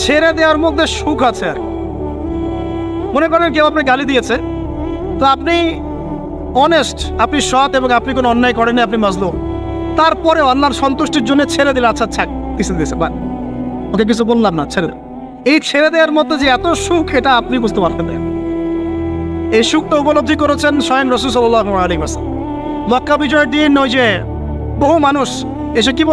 ছেড়ে দেওয়ার মধ্যে সুখ আছে। আর মনে করেন কেউ আপনি গালি দিয়েছে, তো আপনি অনেস্ট, আপনি সৎ এবং আপনি কোনো অন্যায় করেনি, আপনি মাজলুম, তারপরে আল্লাহর সন্তুষ্টির জন্য ছেড়ে দিলে, আচ্ছা ছাক কিছু দিয়েছে বা ওকে কিছু বললাম না, ছেড়ে দেন। এই ছেড়ে দেওয়ার মধ্যে যে এত সুখ, এটা আপনি বুঝতে পারবেন না। এই সুখটা উপলব্ধি করেছেন স্বয়ং রাসূল সাল্লাল্লাহু আলাইহি ওয়াসাল্লাম। মক্কা বিজয়ের দিন ওই যে বহু মানুষ এসে কি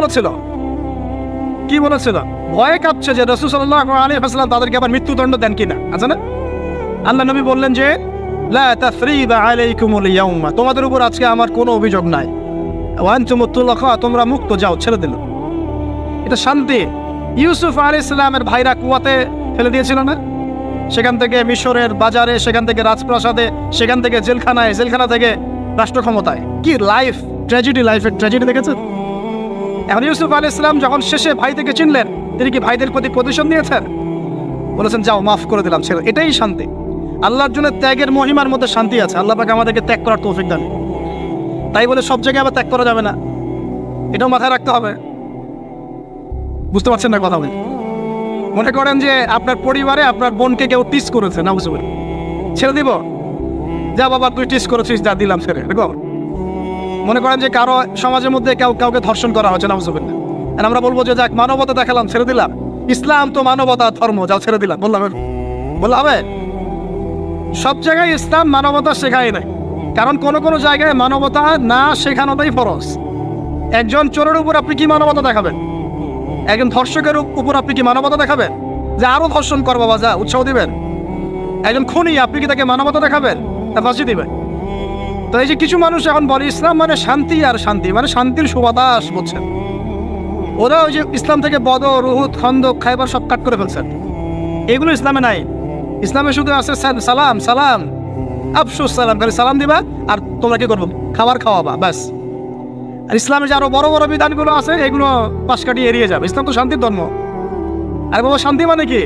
বলেছিল, ভয়ে কাঁপছে যে রাসূল সাল্লাল্লাহু আলাইহি ওয়াসাল্লাম তাদেরকে আবার মৃত্যুদণ্ড দেন কিনা, আছে না? আল্লাহ নবী বললেন যে লা তাসরিবা আলাইকুমুল ইয়াউমা, তোমাদের উপর আজকে আমার কোনো অভিযোগ নাই, ওয়া আনতুমুত তুলাকা, তোমরা মুক্ত, যাও, ছেড়ে দিল। এটা শান্তি। ইউসুফ আলাইহিস সালামের ভাইরা কুয়াতে ফেলে দিয়েছিল না, সেখান থেকে মিশরের বাজারে, সেখান থেকে রাজপ্রাসাদে, সেখান থেকে জেলখানায়, জেলখানা থেকে রাষ্ট্র ক্ষমতায়। কি লাইফ, ট্র্যাজেডি, লাইফের ট্র্যাজেডি দেখেছেন? এখন ইউসুফ আলাইহিস সালাম যখন শেষে ভাই থেকে চিনলেন, তিনি কি ভাইদের প্রতি প্রতিশোধ নিয়েছেন? বলেছেন যাও, মাফ করে দিলাম, ছেড়ে। এটাই শান্তি। আল্লাহর জন্য ত্যাগের মহিমার মধ্যে শান্তি আছে। আল্লাহ পাক আমাদেরকে ত্যাগ করার তৌফিক দান। তাই বলে সব জায়গায় আবার ত্যাগ করা যাবে না, এটাও মাথায় রাখতে হবে। বুঝতে পারছেন না কথা? মনে করেন যে আপনার পরিবারে আপনার বোনকে কেউ টিস করেছে, না বুঝতে পারি, ছেড়ে দিব? যা বাবা তুই টিস করেছিস, যা দিলাম, ছেড়ে। দেখো, মনে করেন যে কারো সমাজের মধ্যে কাউকে ধর্ষণ করা হচ্ছে, না বুঝতে পারি, আর আমরা বলবো যে যাক মানবতা দেখালাম, ছেড়ে দিলাম, ইসলাম তো মানবতা ধর্ম, যাও ছেড়ে দিলাম, বললাম হবে? সব জায়গায় ইসলাম মানবতা শেখায় নাই, কারণ কোনো জায়গায় মানবতা না শেখানোটাই ফরজ। একজন চোরের উপর আপনি কি মানবতা দেখাবেন? একজন ধর্ষকের উপর আপনি কি মানবতা দেখাবেন যে আরো ধর্ষণ কর বাবা, যা, উৎসাহ দিবেন? একজন খুনি, আপনি কি তাকে মানবতা দেখাবেন? তা ফাঁসি দিবেন? তো এই যে কিছু মানুষ এখন বলে ইসলাম মানে শান্তি, আর শান্তি মানে শান্তির সুবাতাস, বলছেন ওরা। ওই যে ইসলাম থেকে বদর, উহুদ, খন্দক, খায়বার সব কাট করে ফেলছেন। এগুলো ইসলামে নাই। ইসলামে শুধু আছে সালাম, সালাম, আফসুস সালাম, খালি সালাম দিবা আর তোমরা কি করবো, খাবার খাওয়াবা, ব্যাস। আর ইসলামের যে আরো বড় বড় বিধানগুলো আছে, এগুলো পাশ কাটিয়ে এড়িয়ে যাবে। ইসলাম তো শান্তির ধর্ম। আর বাবা, শান্তি মানে কি?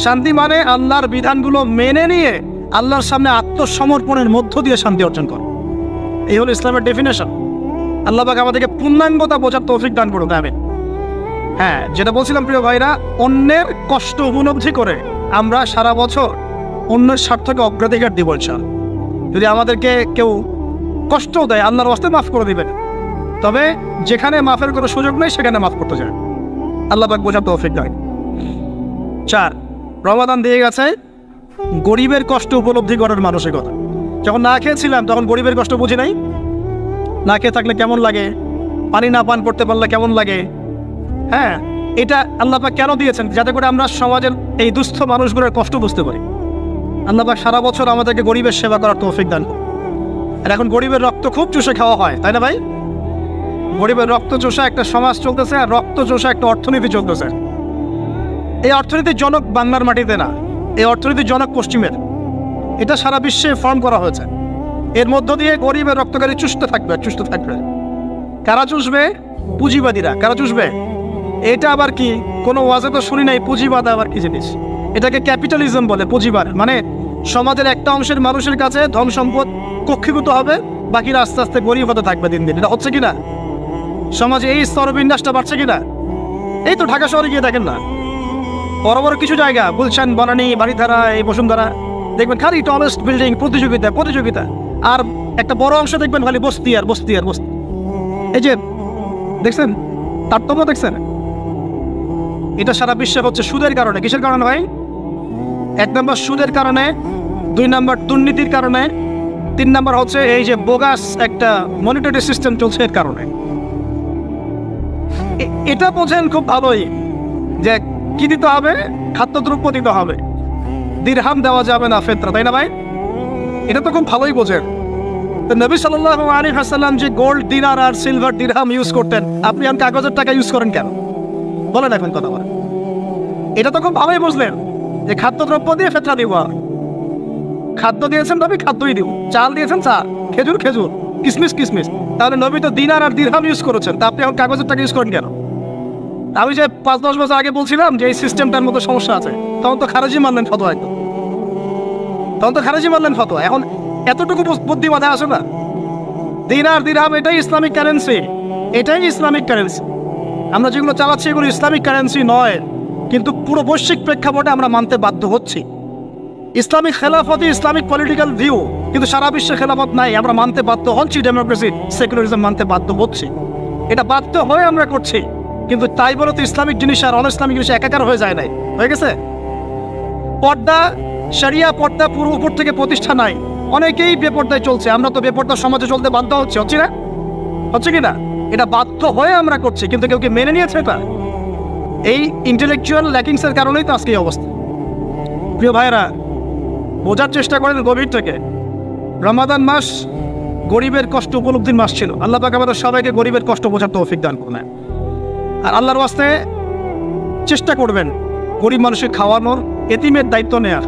শান্তি মানে আল্লাহর বিধানগুলো মেনে নিয়ে আল্লাহর সামনে আত্মসমর্পণের মধ্য দিয়ে শান্তি অর্জন কর। এই হলো ইসলামের ডেফিনেশন। আল্লাহ পাক আমাদেরকে পূর্ণাঙ্গতা বোঝার তৌফিক দান করুন, আমিন। হ্যাঁ, যেটা বলছিলাম প্রিয় ভাইরা, অন্যের কষ্ট উপলব্ধি করে আমরা সারা বছর অন্যের স্বার্থকে অগ্রাধিকার দিব ইনশাআল্লাহ। যদি আমাদেরকে কেউ কষ্ট দেয়, আল্লাহর ওয়াস্তে মাফ করে দিবেন, তবে যেখানে মাফের কোনো সুযোগ নেই সেখানে মাফ করতে যায়। আল্লাহ পাক বোঝার তৌফিক দেয়। 4, রমাদান দিয়ে গেছে গরিবের কষ্ট উপলব্ধি করার মানসিকতা। যখন না খেয়েছিলাম তখন গরিবের কষ্ট বুঝি নাই। না খেয়ে থাকলে কেমন লাগে, পানি না পান করতে পারলে কেমন লাগে। হ্যাঁ, এটা আল্লাহ পাক কেন দিয়েছেন? যাতে করে আমরা সমাজের এই দুস্থ মানুষগুলোর কষ্ট বুঝতে পারি। আল্লাহ পাক সারা বছর আমাদেরকে গরিবের সেবা করার তৌফিক দান। আর এখন গরিবের রক্ত খুব চুষে খাওয়া হয়, তাই না ভাই? গরিবের রক্ত চোষা একটা সমাজ চলতেছে, আর রক্ত চোষা একটা অর্থনীতি চলতেছে। এই অর্থনীতির জনক বাংলার মাটিতে না, এই অর্থনীতির জনক পশ্চিমের। এটা সারা বিশ্বে ফর্ম করা হয়েছে। এর মধ্য দিয়ে গরিবের রক্তকারী চুষতে থাকবে। কারা চুষবে? পুঁজিবাদীরা। কারা চুষবে? এটা আবার কি? কোনো ওয়াজে তো শুনি নাই পুঁজিবাদ আবার কি জিনিস। এটাকে ক্যাপিটালিজম বলে। পুঁজিবাদ মানে সমাজের একটা অংশের মানুষের কাছে ধন সম্পদ কক্ষীভূত হবে, বাকিরা আস্তে আস্তে গরিব হতে থাকবে দিন দিন। এটা হচ্ছে কিনা? সমাজে এই স্তরবিন্যাসটা বাড়ছে কিনা? এই তো ঢাকা শহরে গিয়ে দেখেন না, বড় বড় কিছু জায়গা, গুলশান, বনানী, বাড়িধারা, এই বসুন্ধরা, দেখবেন খালি টলেস্ট বিল্ডিং, প্রতিযোগিতা। আর একটা বড় অংশ দেখবেন খালি বস্তি। এই যে দেখছেন তারতম্য, দেখছেন? এটা সারা বিশ্বে হচ্ছে সুদের কারণে। কিসের কারণে ভাই? 1 নম্বর সুদের কারণে, 2 নম্বর দুর্নীতির কারণে, 3 নম্বর হচ্ছে এই যে বোগাস একটা মনিটরি সিস্টেম চলছে এর কারণে। এটা বোঝেন খুব ভালোই যে কি দিতে হবে? খাদ্যদ্রব্য দিতে হবে, দিরহাম দেওয়া যাবে না, ফেতরা, তাই না ভাই? এটা তো খুব ভালোই বোঝেন। তো নবী সাল্লাল্লাহু আলাইহি ওয়াসাল্লাম যে গোল্ড দিনার আর সিলভার দিরহাম ইউজ করতেন, আপনি এখন কাগজের টাকা ইউজ করেন কেন? বলেন এখন কথা বলেন। এটা তো খুব ভালোই বুঝলেন যে খাদ্যদ্রব্য দিয়ে ফেতরা দিব। খাদ্য দিয়েছেন নবী, খাদ্যই দিব। চাল দিয়েছেন চাল, খেজুর, কিসমিস। তাহলে নবী তো দিনার আর দিরহাম ইউজ করেছেন, তা আপনি এখন কাগজের টাকা ইউজ করেন কেন? আমি যে 5-10 বছর আগে বলছিলাম যে এই সিস্টেমটার মতো সমস্যা আছে, তখন তো খারেজি মানলেন ফতোয়া। এখন এতটুকু বুদ্ধি মাথায় আসে না? দিনার দিরহাম এটাই ইসলামিক কারেন্সি। আমরা যেগুলো চালাচ্ছি এগুলো ইসলামিক কারেন্সি নয়। কিন্তু পুরো বৈশ্বিক প্রেক্ষাপটে আমরা মানতে বাধ্য হচ্ছি। ইসলামিক খেলাফত, ইসলামিক পলিটিক্যাল ভিউ, কিন্তু সারা বিশ্বে খেলাফত নাই, আমরা মানতে বাধ্য হচ্ছি। ডেমোক্রেসি, সেকুলারিজম মানতে বাধ্য হচ্ছি। এটা বাধ্য হয়ে আমরা করছি, কিন্তু তাই বলে তো ইসলামিক জিনিস আর অন ইসলামিক জিনিস একাকার হয়ে যায় নাই, হয়ে গেছে। পর্দা, শরিয়া পর্দা পুরো উপর থেকে প্রতিষ্ঠা নাই, অনেকেই বেপর্দায় চলছে। আমরা তো বেপর্দা সমাজে চলতে বাধ্য হচ্ছে না? হচ্ছে কি না? এটা বাধ্য হয়ে আমরা করছি, কিন্তু কেউ কি মেনে নিয়েছে এটা? এই ইন্টেলেকচুয়াল ল্যাকিংসের কারণেই তো আজকে এই অবস্থা। প্রিয় ভাইরা, বোঝার চেষ্টা করেন গভীর থেকে। রমাদান মাস গরিবের কষ্ট উপলব্ধির মাস ছিল। আল্লাহ পাক আমাদের সবাইকে গরিবের কষ্ট বোঝার তৌফিক দান করুন। আর আল্লাহর ওয়াস্তে চেষ্টা করবেন গরিব মানুষকে খাওয়ানোর, এতিমের দায়িত্ব নেয়ার।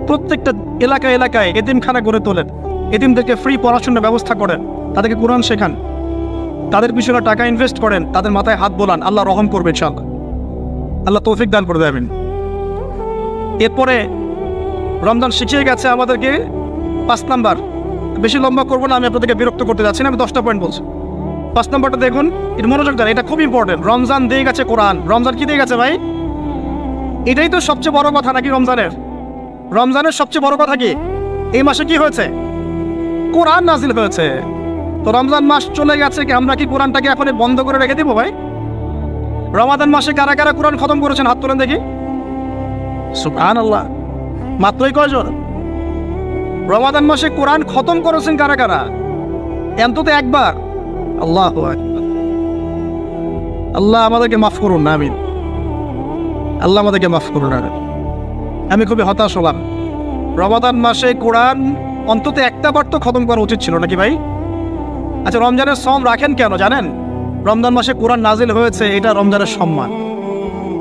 প্রত্যেকটা এলাকায় এলাকায় এতিমখানা গড়ে তোলেন, এতিমদেরকে ফ্রি পড়াশোনার ব্যবস্থা করেন, তাদেরকে কোরআন শেখান, তাদের পিছনে টাকা ইনভেস্ট করেন, তাদের মাথায় হাত বোলান। আল্লাহ রহম করবেন ইনশাআল্লাহ, আল্লাহ তৌফিক দান করে দেবেন। এরপরে রমজান শিখিয়ে গেছে আমাদেরকে 5 নাম্বার। বেশি লম্বা করবো না, আমি আপনাদেরকে বিরক্ত করতে যাচ্ছি না, আমি 10টা পয়েন্ট বলছি। 5 নাম্বারটা দেখুন, এর মনোযোগ দেন, এটা খুব ইম্পর্টেন্ট। রমজান দিয়ে গেছে কোরআন। রমজান কি দিয়ে গেছে ভাই? এটাই তো সবচেয়ে বড় কথা নাকি? রমজানের সবচেয়ে বড় কথা কি? এই মাসে কি হয়েছে? কোরআন নাজিল হয়েছে। তো রমজান মাস চলে গেছে, কি আমরা কি কোরআনটাকে এখন বন্ধ করে রেখে দিব ভাই? রমাদান মাসে কারা কারা কোরআন খতম করেছেন হাত তোলেন দেখি। সুবহানাল্লাহ, মাত্রই কয়জন? রমাদান মাসে কোরআন খতম করেছেন কারা কারা? অন্তত একবার। আল্লাহু আকবার। আল্লাহ আমাদেরকে মাফ করুন না, আমিন। আল্লাহ আমাদেরকে মাফ করুন। আমি খুবই হতাশ হলাম। রমাদান মাসে কোরআন অন্তত একটা বার তো খতম করা উচিত ছিল নাকি ভাই? আচ্ছা, রমজানের সম রাখেন কেন জানেন? রমজান মাসে কোরআন নাজিল হয়েছে, এটা রমজানের সম্মান।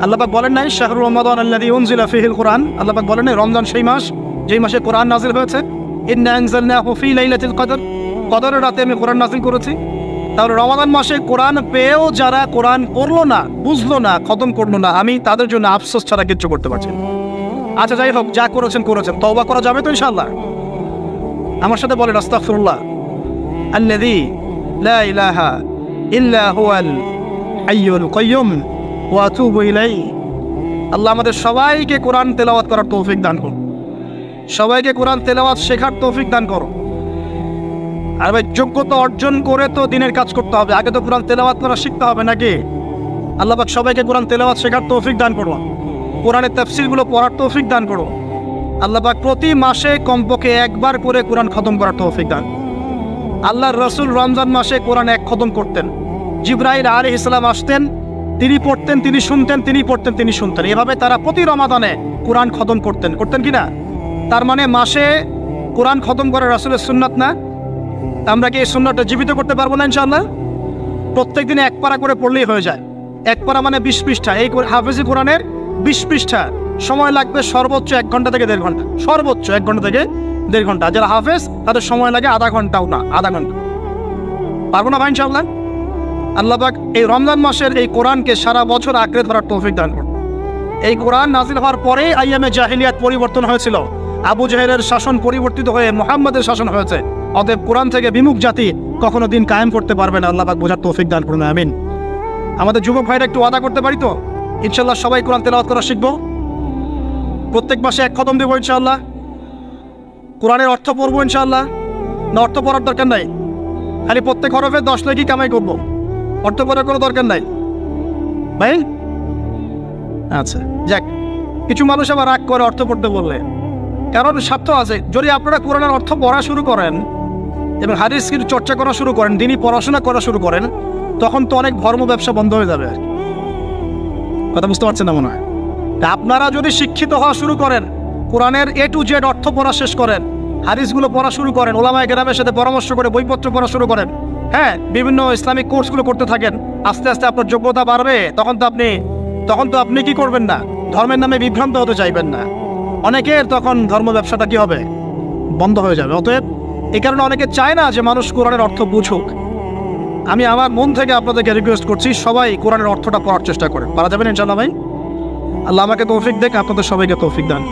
আল্লাহ পাক বলেন নাই শাহরুর রমাদান আল্লাযী উনজিলা ফীহিল কোরআন? আল্লাহ পাক বলেন নাই রমজান সেই মাস যেই মাসে কোরআন নাজিল হয়েছে? ইন্না আনজালনাহু ফী লাইলাতিল কদর, কদরের রাতে আমি কোরআন নাজিল করেছি। তাহলে রমাদান মাসে কোরআন পেয়েও যারা কোরআন পড়লো না, বুঝলো না, খতম করলো না, আমি তাদের জন্য আফসোস ছাড়া কিচ্ছু করতে পারছি না। আচ্ছা যাই হোক, যা করেছেন তওবা করা যাবে তো ইনশাআল্লাহ? আমার সাথে বলেন আস্তাগফিরুল্লাহ আল্লাযী লা ইলাহা ইল্লা হুয়াল হাইয়ুল কাইয়্যুম ওয়া আতুবু ইলাইহি। আল্লাহ আমাদের সবাইকে কোরআন তেলাওয়াত করার তৌফিক দান করুন, সবাইকে কোরআন তেলাওয়াত শেখার তৌফিক দান করো। আর ভাই, যোগ্যতা অর্জন করে তো দিনের কাজ করতে হবে, আগে তো কোরআন তেলাওয়াত করা শিখতে হবে নাকি? আল্লাহ পাক সবাইকে কোরআন তেলাওয়াত শেখার তৌফিক দান করো, কোরআনের তাফসীরগুলো পড়ার তৌফিক দান করো। আল্লাহ পাক প্রতি মাসে কমপক্ষে একবার করে কোরআন খতম করার তৌফিক দান। আল্লাহর রাসূল রমজান মাসে কোরআন এক খতম করতেন। জিবরাইল আলাইহিস সালাম আসতেন, তিনি পড়তেন, তিনি শুনতেন, তিনি পড়তেন, তিনি শুনতেন। এভাবে তারা প্রতি রমাদানে কোরআন খতম করতেন কি না? তার মানে মাসে কোরআন খতম করা রাসূলের সুন্নাত না? আমরা কি এই সুন্নাতটা জীবিত করতে পারবো না ইনশাআল্লাহ? প্রত্যেক দিনে এক পারা করে পড়লেই হয়ে যায়। এক পারা মানে 20 পৃষ্ঠা। এই হাফেজি কোরআনের 20 পৃষ্ঠা, সময় লাগবে সর্বোচ্চ 1 ঘন্টা থেকে 1.5 ঘন্টা, সর্বোচ্চ 1 ঘন্টা থেকে 1.5 ঘন্টা। যারা হাফেজ তাদের সময় লাগে আধা ঘন্টাও না, আধা ঘন্টা। পারবো না ভাই ইনশাআল্লাহ? আল্লাহ পাক এই রমজান মাসের এই কোরআনকে সারা বছর আঁকড়ে ধরার তৌফিক দান করুন। এই কোরআন নাজিল হওয়ার পরে আইয়ামে জাহিলিয়াত পরিবর্তন হয়েছিল, আবু জাহেলের শাসন পরিবর্তিত হয়ে মুহাম্মাদের শাসন হয়েছে। অতএব কোরআন থেকে বিমুখ জাতি কখনো দিন কায়েম করতে পারবে না। আল্লাহ পাক বোঝার তৌফিক দান করুন, আমিন। আমাদের যুবক ভাইরা একটু ওয়াদা করতে পারি তো ইনশাআল্লাহ সবাই কোরআন তেলাওয়াত করা শিখবো, প্রত্যেক মাসে এক খতম দেবো ইনশাআল্লাহ, কোরআনের অর্থ পড়বো ইনশাআল্লাহ। না অর্থ পড়ার দরকার নাই, খালি প্রত্যেক হরফে 10 নেকি কামাই করবো, অর্থ পড়ার কোনো দরকার নাই ভাই? আচ্ছা যাক, কিছু মানুষ আবার রাগ করে অর্থ পড়তে বললে, কারণ স্বার্থ আছে। যদি আপনারা কোরআনের অর্থ পড়া শুরু করেন এবং হাদিসের চর্চা করা শুরু করেন, দিনই পড়াশোনা করা শুরু করেন, তখন তো অনেক ধর্ম ব্যবসা বন্ধ হয়ে যাবে। কথা বুঝতে পারছেন না মনে হয়? আপনারা যদি শিক্ষিত হওয়া শুরু করেন, কোরআনের A to Z অর্থ পড়া শেষ করেন, হাদিসগুলো পড়া শুরু করেন, ওলামায়ে কেরামের সাথে পরামর্শ করে বইপত্র পড়া শুরু করেন, হ্যাঁ, বিভিন্ন ইসলামিক কোর্সগুলো করতে থাকেন, আস্তে আস্তে আপনার যোগ্যতা বাড়বে। তখন তো আপনি কি করবেন না? ধর্মের নামে বিভ্রান্ত হতে চাইবেন না। অনেকের তখন ধর্ম ব্যবসাটা কি হবে? বন্ধ হয়ে যাবে। অতএব এই কারণে অনেকে চায় না যে মানুষ কোরআনের অর্থ বুঝুক। আমি আমার মন থেকে আপনাদেরকে রিকোয়েস্ট করছি, সবাই কোরআনের অর্থটা পড়ার চেষ্টা করেন। পারা যাবেন ইনশাআল্লাহ ভাই? আল্লাহ আমাকে তৌফিক দেখ, আপনাদের সবাইকে তৌফিক দান।